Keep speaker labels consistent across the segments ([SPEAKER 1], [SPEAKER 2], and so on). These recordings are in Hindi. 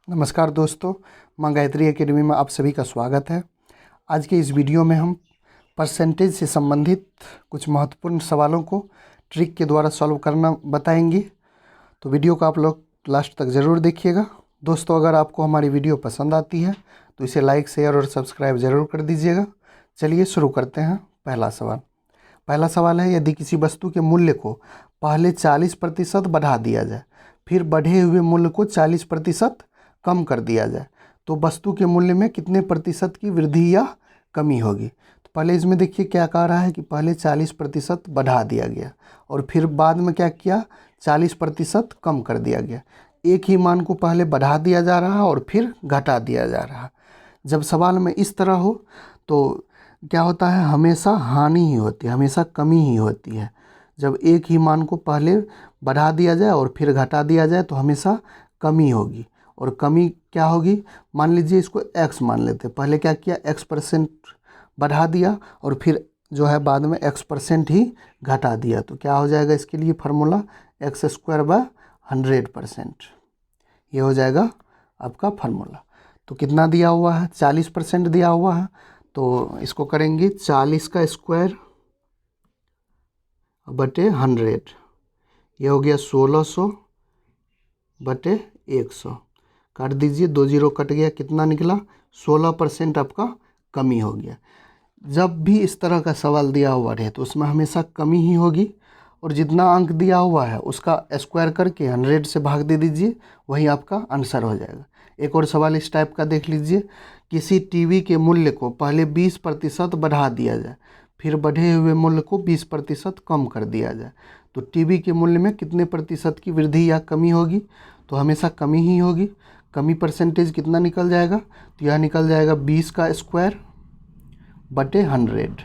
[SPEAKER 1] नमस्कार दोस्तों, माँ गायत्री एकेडमी में आप सभी का स्वागत है। आज के इस वीडियो में हम परसेंटेज से संबंधित कुछ महत्वपूर्ण सवालों को ट्रिक के द्वारा सॉल्व करना बताएंगे। तो वीडियो को आप लोग लास्ट तक ज़रूर देखिएगा। दोस्तों, अगर आपको हमारी वीडियो पसंद आती है तो इसे लाइक, शेयर और सब्सक्राइब ज़रूर कर दीजिएगा। चलिए शुरू करते हैं। पहला सवाल है, यदि किसी वस्तु के मूल्य को पहले 40% बढ़ा दिया जाए, फिर बढ़े हुए मूल्य को 40% कम कर दिया जाए, तो वस्तु के मूल्य में कितने प्रतिशत की वृद्धि या कमी होगी। तो पहले इसमें देखिए क्या कह रहा है कि पहले 40% बढ़ा दिया गया और फिर बाद में क्या किया, 40% कम कर दिया गया। एक ही मान को पहले बढ़ा दिया जा रहा है और फिर घटा दिया जा रहा है। जब सवाल में इस तरह हो तो क्या होता है, हमेशा हानि ही होती है, हमेशा कमी ही होती है। जब एक ही मान को पहले बढ़ा दिया जाए और फिर घटा दिया जाए तो हमेशा कमी होगी। और कमी क्या होगी, मान लीजिए इसको x मान लेते हैं। पहले क्या किया, x% बढ़ा दिया और फिर जो है बाद में x% ही घटा दिया। तो क्या हो जाएगा इसके लिए फार्मूला, x²/100%। ये हो जाएगा आपका फार्मूला। तो कितना दिया हुआ है, 40% दिया हुआ है, तो इसको करेंगे 40 का स्क्वायर बटे 100। ये हो गया 1600 बटे 100। काट दीजिए, 2 जीरो कट गया, कितना निकला, 16% आपका कमी हो गया। जब भी इस तरह का सवाल दिया हुआ रहे तो उसमें हमेशा कमी ही होगी और जितना अंक दिया हुआ है उसका स्क्वायर करके 100 से भाग दे दीजिए, वही आपका आंसर हो जाएगा। एक और सवाल इस टाइप का देख लीजिए, किसी टीवी के मूल्य को पहले 20% बढ़ा दिया जाए, फिर बढ़े हुए मूल्य को 20% कम कर दिया जाए, तो टीवी के मूल्य में कितने प्रतिशत की वृद्धि या कमी होगी। तो हमेशा कमी ही होगी। कमी परसेंटेज कितना निकल जाएगा, तो यह निकल जाएगा 20 का स्क्वायर बटे 100।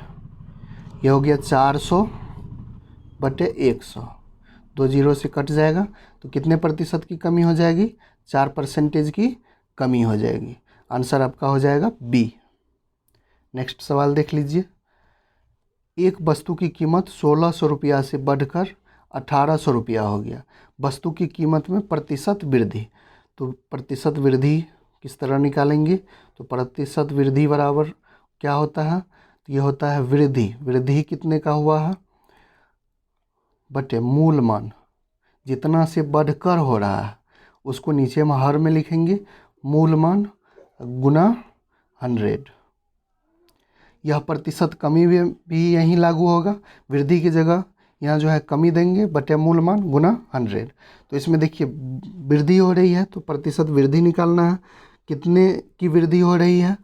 [SPEAKER 1] यह हो गया 400 बटे 100। 2 जीरो से कट जाएगा, तो कितने प्रतिशत की कमी हो जाएगी, 4% की कमी हो जाएगी। आंसर आपका हो जाएगा बी। नेक्स्ट सवाल देख लीजिए, एक वस्तु की कीमत 1600 रुपया से बढ़कर 1800 रुपया हो गया। वस्तु की कीमत में प्रतिशत वृद्धि। तो प्रतिशत वृद्धि किस तरह निकालेंगे, तो प्रतिशत वृद्धि बराबर क्या होता है, तो ये होता है वृद्धि। वृद्धि कितने का हुआ है, बटे मूल मान, जितना से बढ़कर हो रहा है उसको नीचे में हर में लिखेंगे, मूल मान गुना 100। यह प्रतिशत कमी भी यहीं लागू होगा। वृद्धि की जगह यहाँ जो है कमी देंगे, बटे मूल मान गुना 100। तो इसमें देखिए वृद्धि हो रही है तो प्रतिशत वृद्धि निकालना है। कितने की वृद्धि हो रही है,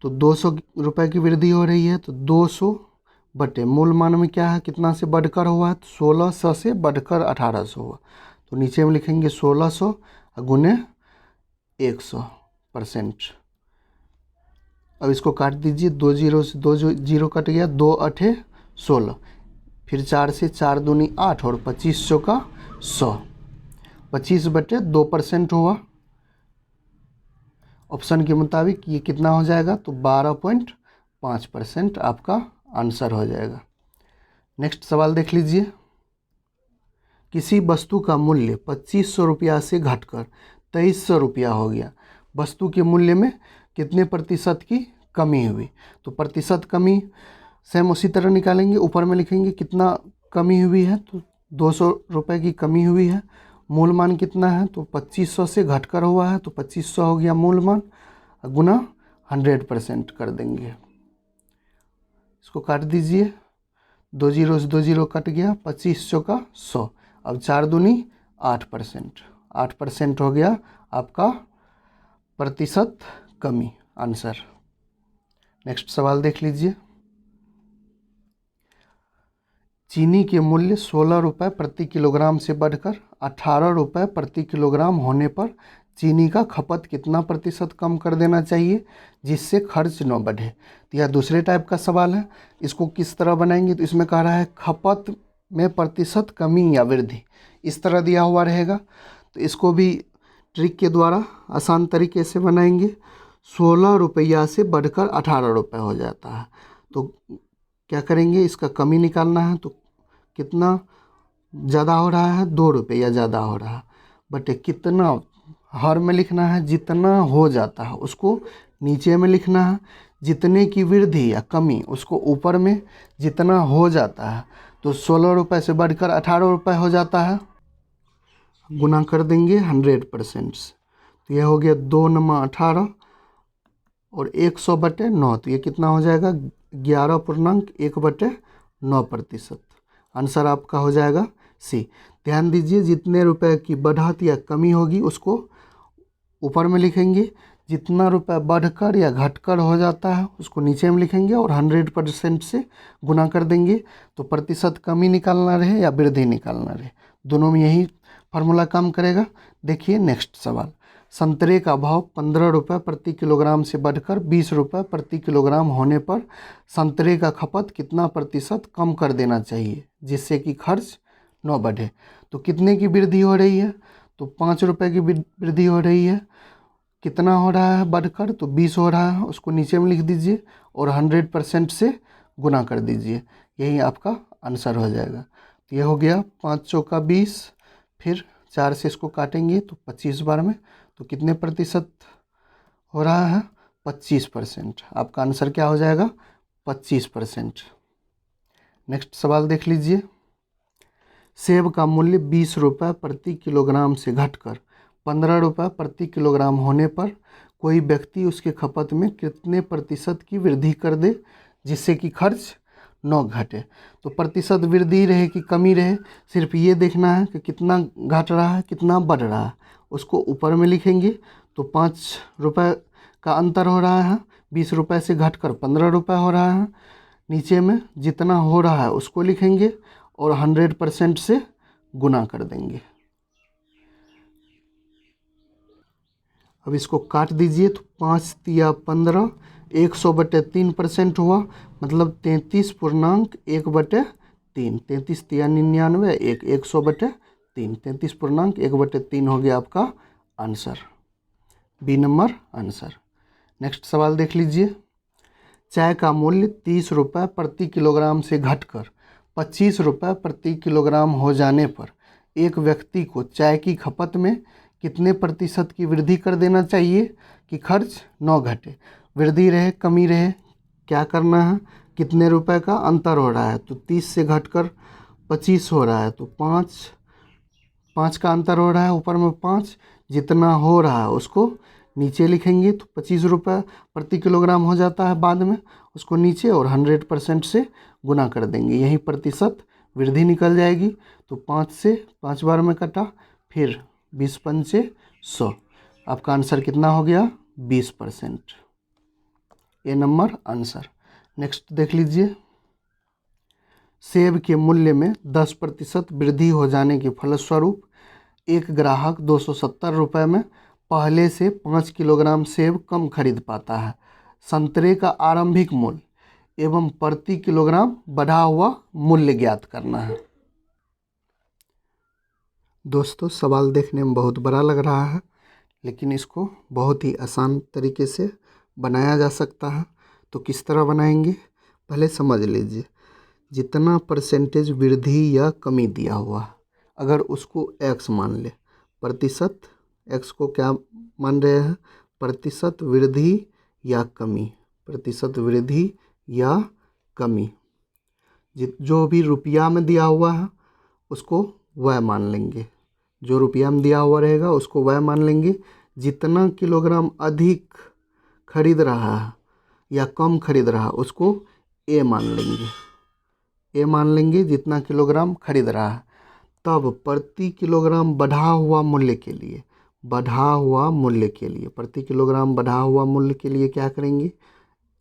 [SPEAKER 1] तो 200 रुपये की वृद्धि हो रही है, तो 200 बटे मूल मान में क्या है, कितना से बढ़कर हुआ है, तो 1600 से बढ़कर 1800 हुआ। तो नीचे में लिखेंगे 1600 गुने 100%। अब इसको काट दीजिए, 2 जीरो से 2 जीरो कट गया, 2 अठे 16, फिर 4 से 4 दूनी 8 और 2500 का 100। 25 बटे 2% हुआ। ऑप्शन के मुताबिक ये कितना हो जाएगा, तो 12.5% आपका आंसर हो जाएगा। नेक्स्ट सवाल देख लीजिए, किसी वस्तु का मूल्य 2500 रुपया से घटकर 2300 रुपया हो गया। वस्तु के मूल्य में कितने प्रतिशत की कमी हुई। तो प्रतिशत कमी सेम उसी तरह निकालेंगे, ऊपर में लिखेंगे कितना कमी हुई है, तो 200 रुपये की कमी हुई है। मूल मान कितना है, तो 2500 से घटकर हुआ है, तो 2500 हो गया मूल मान, गुना 100% कर देंगे। इसको काट दीजिए, 2 जीरो से 2 जीरो कट गया, 2500 का 100। अब 4 दूनी 8%, 8% हो गया आपका प्रतिशत कमी, आंसर। नेक्स्ट सवाल देख लीजिए, चीनी के मूल्य 16 रुपये प्रति किलोग्राम से बढ़कर 18 रुपये प्रति किलोग्राम होने पर चीनी का खपत कितना प्रतिशत कम कर देना चाहिए जिससे खर्च न बढ़े। तो यह दूसरे टाइप का सवाल है। इसको किस तरह बनाएंगे, तो इसमें कह रहा है खपत में प्रतिशत कमी या वृद्धि, इस तरह दिया हुआ रहेगा। तो इसको भी ट्रिक के द्वारा आसान तरीके से बनाएंगे। 16 रुपया से बढ़कर 18 रुपये हो जाता है, तो क्या करेंगे, इसका कमी निकालना है। तो कितना ज़्यादा हो रहा है, 2 रुपया ज़्यादा हो रहा है, बट कितना हर में लिखना है, जितना हो जाता है उसको नीचे में लिखना है, जितने की वृद्धि या कमी उसको ऊपर में, जितना हो जाता है तो 16 रुपये से बढ़कर 18 रुपये हो जाता है, गुना कर देंगे 100% से। तो यह हो गया 2 नमा 18 और 100/9, तो ये कितना हो जाएगा 11.1/9%। आंसर आपका हो जाएगा सी। ध्यान दीजिए, जितने रुपए की बढ़त या कमी होगी उसको ऊपर में लिखेंगे, जितना रुपए बढ़कर या घटकर हो जाता है उसको नीचे में लिखेंगे और 100% से गुना कर देंगे। तो प्रतिशत कमी निकालना रहे या वृद्धि निकालना रहे, दोनों में यही फार्मूला काम करेगा। देखिए नेक्स्ट सवाल, संतरे का भाव 15 रुपये प्रति किलोग्राम से बढ़कर 20 रुपये प्रति किलोग्राम होने पर संतरे का खपत कितना प्रतिशत कम कर देना चाहिए जिससे कि खर्च न बढ़े। तो कितने की वृद्धि हो रही है, तो 5 रुपये की वृद्धि हो रही है। कितना हो रहा है बढ़कर, तो 20 हो रहा है, उसको नीचे में लिख दीजिए और 100% से गुना कर दीजिए, यही आपका आंसर हो जाएगा। तो यह हो गया 5 चौका 20, फिर 4 से इसको काटेंगे तो 25 बार में, तो कितने प्रतिशत हो रहा है 25%। आपका आंसर क्या हो जाएगा 25%। नेक्स्ट सवाल देख लीजिए, सेब का मूल्य 20 रुपये प्रति किलोग्राम से घटकर 15 रुपये प्रति किलोग्राम होने पर कोई व्यक्ति उसके खपत में कितने प्रतिशत की वृद्धि कर दे जिससे कि खर्च न घटे। तो प्रतिशत वृद्धि रहे कि कमी रहे, सिर्फ ये देखना है कि कितना घट रहा है कितना बढ़ रहा है, उसको ऊपर में लिखेंगे। तो 5 रुपये का अंतर हो रहा है, 20 रुपये से घटकर 15 रुपये हो रहा है, नीचे में जितना हो रहा है उसको लिखेंगे और 100% से गुना कर देंगे। अब इसको काट दीजिए, तो 5 तिया 15, 100/3% हुआ, मतलब 33.1/3, 33 तिया 99, 100/3, 33.1/3 हो गया आपका answer, B number answer. Next सवाल देख लीजिए, चाय का मूल्य 30 रुपये प्रति किलोग्राम से घटकर 25 रुपये प्रति किलोग्राम हो जाने पर एक व्यक्ति को चाय की खपत में कितने प्रतिशत की वृद्धि कर देना चाहिए कि खर्च न घटे। वृद्धि रहे कमी रहे, क्या करना है, कितने रुपए का अंतर हो रहा है, तो 30 से घटकर 25 हो रहा है, तो 5 का अंतर हो रहा है, ऊपर में 5, जितना हो रहा है उसको नीचे लिखेंगे। तो 25 रुपये प्रति किलोग्राम हो जाता है बाद में, उसको नीचे और 100% से गुना कर देंगे, यही प्रतिशत वृद्धि निकल जाएगी। तो 5 से 5 बार में कटा, फिर 20 पंचे 100, आपका आंसर कितना हो गया 20%, ए नंबर आंसर। नेक्स्ट देख लीजिए, सेब के मूल्य में 10% वृद्धि हो जाने के फलस्वरूप एक ग्राहक 270 रुपये में पहले से 5 किलोग्राम सेब कम खरीद पाता है। संतरे का आरंभिक मूल्य एवं प्रति किलोग्राम बढ़ा हुआ मूल्य ज्ञात करना है। दोस्तों सवाल देखने में बहुत बड़ा लग रहा है, लेकिन इसको बहुत ही आसान तरीके से बनाया जा सकता है। तो किस तरह बनाएंगे पहले समझ लीजिए। जितना परसेंटेज वृद्धि या कमी दिया हुआ है, अगर उसको x मान ले, प्रतिशत x को क्या मान रहे हैं, प्रतिशत वृद्धि या कमी, प्रतिशत वृद्धि या कमी। जो भी रुपया में दिया हुआ है उसको वह मान लेंगे, जो रुपया में दिया हुआ रहेगा उसको वह मान लेंगे। जितना किलोग्राम अधिक खरीद रहा है या कम खरीद रहा है उसको ए मान लेंगे, ए मान लेंगे जितना किलोग्राम खरीद रहा है। तब प्रति किलोग्राम बढ़ा हुआ मूल्य के लिए, बढ़ा हुआ मूल्य के लिए, प्रति किलोग्राम बढ़ा हुआ मूल्य के लिए क्या करेंगे,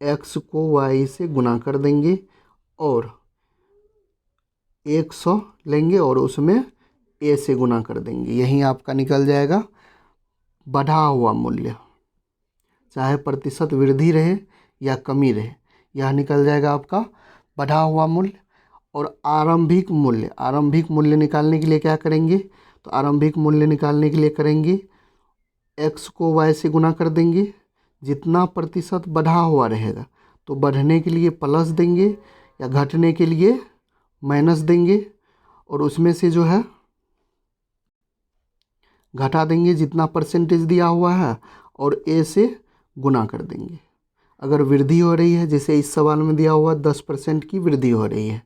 [SPEAKER 1] x को y से गुना कर देंगे और 100 लेंगे और उसमें a से गुना कर देंगे, यही आपका निकल जाएगा बढ़ा हुआ मूल्य। चाहे प्रतिशत वृद्धि रहे या कमी रहे, यह निकल जाएगा आपका बढ़ा हुआ मूल्य। और आरंभिक मूल्य, आरंभिक मूल्य निकालने के लिए क्या करेंगे, तो आरंभिक मूल्य निकालने के लिए करेंगे x को y से गुना कर देंगे। जितना प्रतिशत बढ़ा हुआ रहेगा तो बढ़ने के लिए प्लस देंगे या घटने के लिए माइनस देंगे, और उसमें से जो है घटा देंगे जितना परसेंटेज दिया हुआ है और ए से गुना कर देंगे। अगर वृद्धि हो रही है, जैसे इस सवाल में दिया हुआ 10% की वृद्धि हो रही है,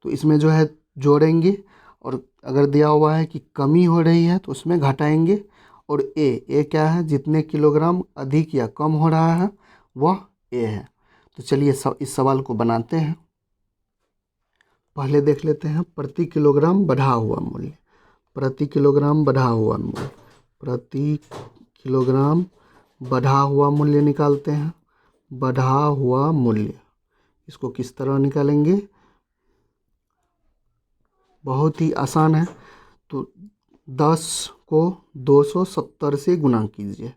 [SPEAKER 1] तो इसमें जो है जोड़ेंगे, और अगर दिया हुआ है कि कमी हो रही है तो उसमें घटाएंगे। और ए क्या है, जितने किलोग्राम अधिक या कम हो रहा है वह ए है। तो चलिए इस सवाल को बनाते हैं। पहले देख लेते हैं प्रति किलोग्राम बढ़ा हुआ मूल्य। प्रति किलोग्राम बढ़ा हुआ मूल्य, प्रति किलोग्राम बढ़ा हुआ मूल्य निकालते हैं। बढ़ा हुआ मूल्य, इसको किस तरह निकालेंगे, बहुत ही आसान है। तो 10 को 270 से गुना कीजिए।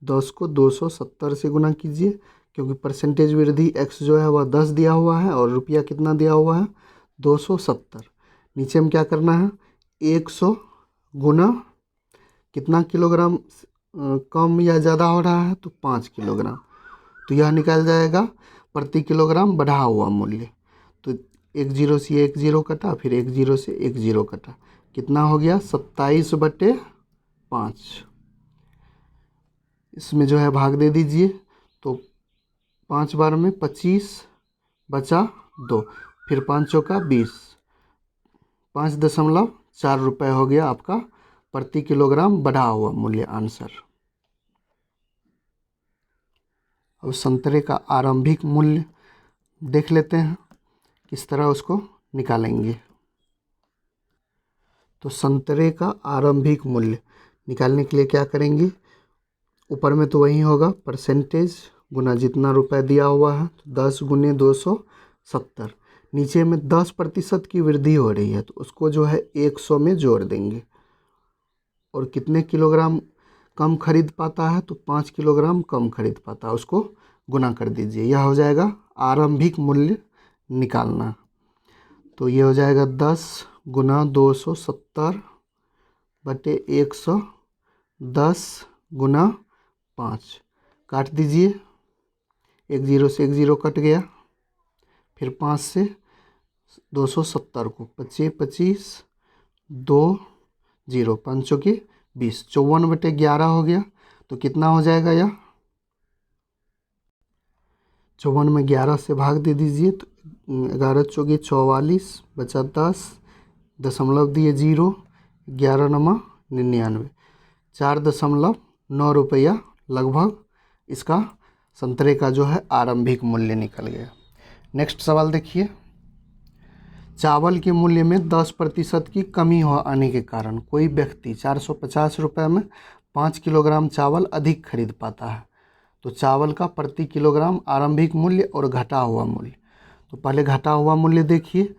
[SPEAKER 1] 10 को 270 से गुना कीजिए, क्योंकि परसेंटेज वृद्धि x जो है वह 10 दिया हुआ है और रुपया कितना दिया हुआ है 270। नीचे में क्या करना है, 100 गुना कितना किलोग्राम कम या ज़्यादा हो रहा है, तो 5 किलोग्राम। तो यह निकल जाएगा प्रति किलोग्राम बढ़ा हुआ मूल्य। तो 1 0 से 1 0 कटा, फिर 1 0 से 1 0 कटा, कितना हो गया 27/5। इसमें जो है भाग दे दीजिए, तो 5 बार में 25 बचा 2, फिर 5 चौका 20, 5.4 रुपये हो गया आपका प्रति किलोग्राम बढ़ा हुआ मूल्य आंसर। अब संतरे का आरंभिक मूल्य देख लेते हैं, किस तरह उसको निकालेंगे। तो संतरे का आरंभिक मूल्य निकालने के लिए क्या करेंगे, ऊपर में तो वही होगा परसेंटेज गुना जितना रुपए दिया हुआ है, तो 10 गुने 270। नीचे में 10% की वृद्धि हो रही है, तो उसको जो है 100 में जोड़ देंगे। और कितने किलोग्राम कम खरीद पाता है, तो 5 किलोग्राम कम खरीद पाता है, उसको गुना कर दीजिए। यह हो जाएगा आरंभिक मूल्य निकालना। तो ये हो जाएगा 10 गुना 270 बटे 100, 10 गुना 5, काट दीजिए, 1 0 से 1 0 कट गया, फिर 5 से 270 को 25 25 2 0, 5 चौके 20, 54/11 हो गया। तो कितना हो जाएगा यह, 54 में 11 से भाग दे दीजिए, तो 11 चौके 44 बचा 10, दशमलव दिए 0, 11 नमा 99, 4.9 रुपया लगभग इसका संतरे का जो है आरंभिक मूल्य निकल गया। नेक्स्ट सवाल देखिए, चावल के मूल्य में 10% की कमी हो आने के कारण कोई व्यक्ति 450 रुपये में 5 किलोग्राम चावल अधिक खरीद पाता है। तो चावल का प्रति किलोग्राम आरंभिक मूल्य और घटा हुआ मूल्य। तो पहले घटा हुआ मूल्य देखिए,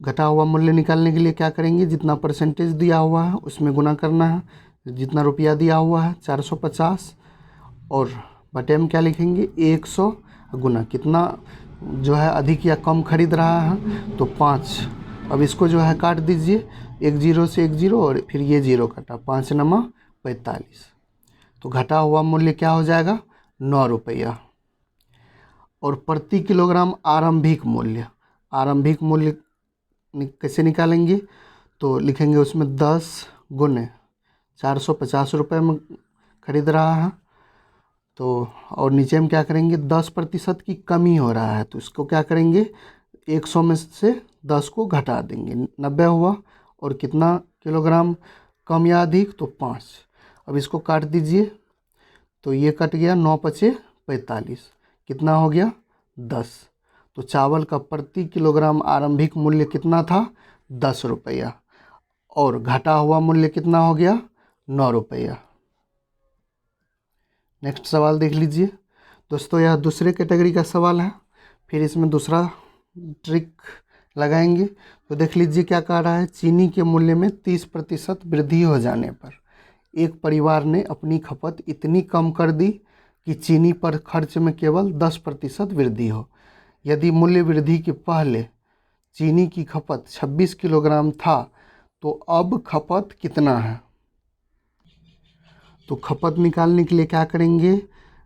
[SPEAKER 1] घटा हुआ मूल्य निकालने के लिए क्या करेंगे, जितना परसेंटेज दिया हुआ है उसमें गुना करना है, जितना रुपया दिया हुआ है 450, और बटे में क्या लिखेंगे 100 गुना कितना जो है अधिक या कम खरीद रहा है, तो 5। अब इसको जो है काट दीजिए, 1 0 से 1 0 और फिर ये 0 कटा, 5 नमा 45। तो घटा हुआ मूल्य क्या हो जाएगा 9 रुपया। और प्रति किलोग्राम आरंभिक मूल्य, आरंभिक मूल्य कैसे निकालेंगे, तो लिखेंगे उसमें 10 गुने 450 रुपये में खरीद रहा है, तो और नीचे में क्या करेंगे 10% की कमी हो रहा है, तो इसको क्या करेंगे 100 में से 10 को घटा देंगे, 90 हुआ। और कितना किलोग्राम कम या अधिक, तो 5। अब इसको काट दीजिए, तो ये कट गया, 9 5 45, कितना हो गया 10। तो चावल का प्रति किलोग्राम आरंभिक मूल्य कितना था 10 रुपया, और घटा हुआ मूल्य कितना हो गया 9 रुपया। नेक्स्ट सवाल देख लीजिए दोस्तों, यह दूसरे कैटेगरी का सवाल है, फिर इसमें दूसरा ट्रिक लगाएंगे। तो देख लीजिए क्या कह रहा है, चीनी के मूल्य में 30% वृद्धि हो जाने पर एक परिवार ने अपनी खपत इतनी कम कर दी कि चीनी पर खर्च में केवल 10% वृद्धि हो। यदि मूल्य वृद्धि के पहले चीनी की खपत 26 किलोग्राम था, तो अब खपत कितना है। तो खपत निकालने के लिए क्या करेंगे,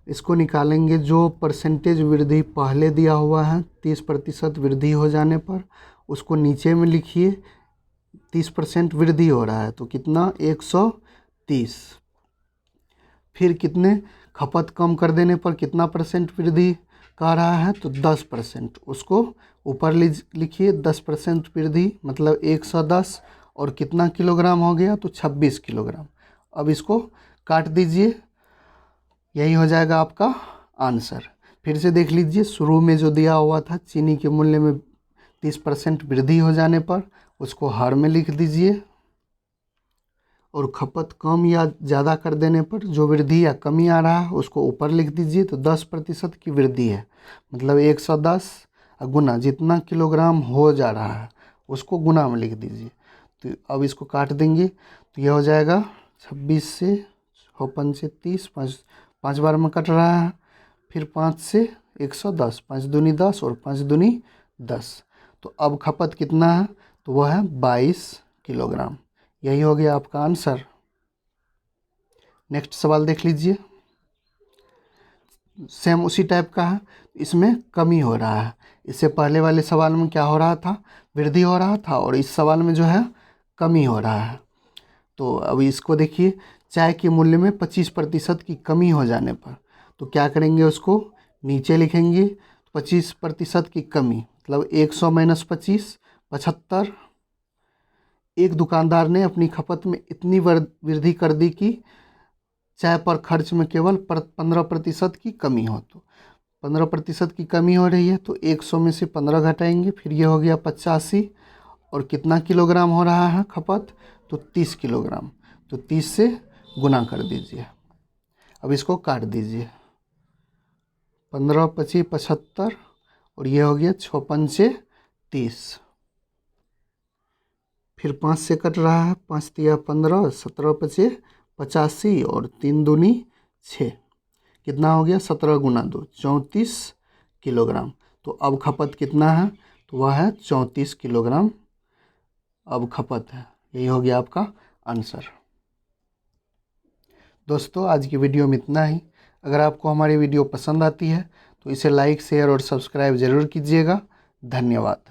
[SPEAKER 1] इसको निकालेंगे जो परसेंटेज वृद्धि पहले दिया हुआ है 30% वृद्धि हो जाने पर, उसको नीचे में लिखिए 30% वृद्धि हो रहा है, तो कितना 30। फिर कितने खपत कम कर देने पर कितना परसेंट वृद्धि कह रहा है, तो 10%। उसको ऊपर लिखिए 10% वृद्धि, मतलब 110 और कितना किलोग्राम हो गया, तो 26 किलोग्राम। अब इसको काट दीजिए, यही हो जाएगा आपका आंसर। फिर से देख लीजिए, शुरू में जो दिया हुआ था चीनी के मूल्य में 30% वृद्धि हो जाने पर उसको हर में लिख दीजिए, और खपत कम या ज़्यादा कर देने पर जो वृद्धि या कमी आ रहा है उसको ऊपर लिख दीजिए। तो 10% की वृद्धि है, मतलब 110 गुना जितना किलोग्राम हो जा रहा है उसको गुना में लिख दीजिए। तो अब इसको काट देंगे, तो यह हो जाएगा 26 से 6 पंचे 30, 5 बार में कट रहा है। फिर 5 से 110, 5 दूनी 10 और 5 दूनी 10। तो अब खपत कितना है, तो वह है 22 किलोग्राम। यही हो गया आपका आंसर। नेक्स्ट सवाल देख लीजिए, सेम उसी टाइप का है, इसमें कमी हो रहा है। इससे पहले वाले सवाल में क्या हो रहा था, वृद्धि हो रहा था, और इस सवाल में जो है कमी हो रहा है। तो अब इसको देखिए, चाय के मूल्य में 25% की कमी हो जाने पर तो क्या करेंगे, उसको नीचे लिखेंगे। 25% की कमी मतलब 100 माइनस 25, 75। एक दुकानदार ने अपनी खपत में इतनी वृद्धि कर दी कि चाय पर खर्च में केवल 15% की कमी हो। तो 15% की कमी हो रही है, तो 100 में से 15 घटाएंगे, फिर ये हो गया 85। और कितना किलोग्राम हो रहा है खपत, तो 30 किलोग्राम। तो 30 से गुना कर दीजिए। अब इसको काट दीजिए, 15 25 75, और ये हो गया 6 पंचे 30। फिर 5 से कट रहा है, 5 तिया 15, 17 पचे 85 और 3 दूनी 6। कितना हो गया, 17 गुना 2 34 किलोग्राम। तो अब खपत कितना है, तो वह है 34 किलोग्राम अब खपत है। यही हो गया आपका आंसर। दोस्तों आज की वीडियो में इतना ही। अगर आपको हमारी वीडियो पसंद आती है तो इसे लाइक शेयर और सब्सक्राइब ज़रूर कीजिएगा। धन्यवाद।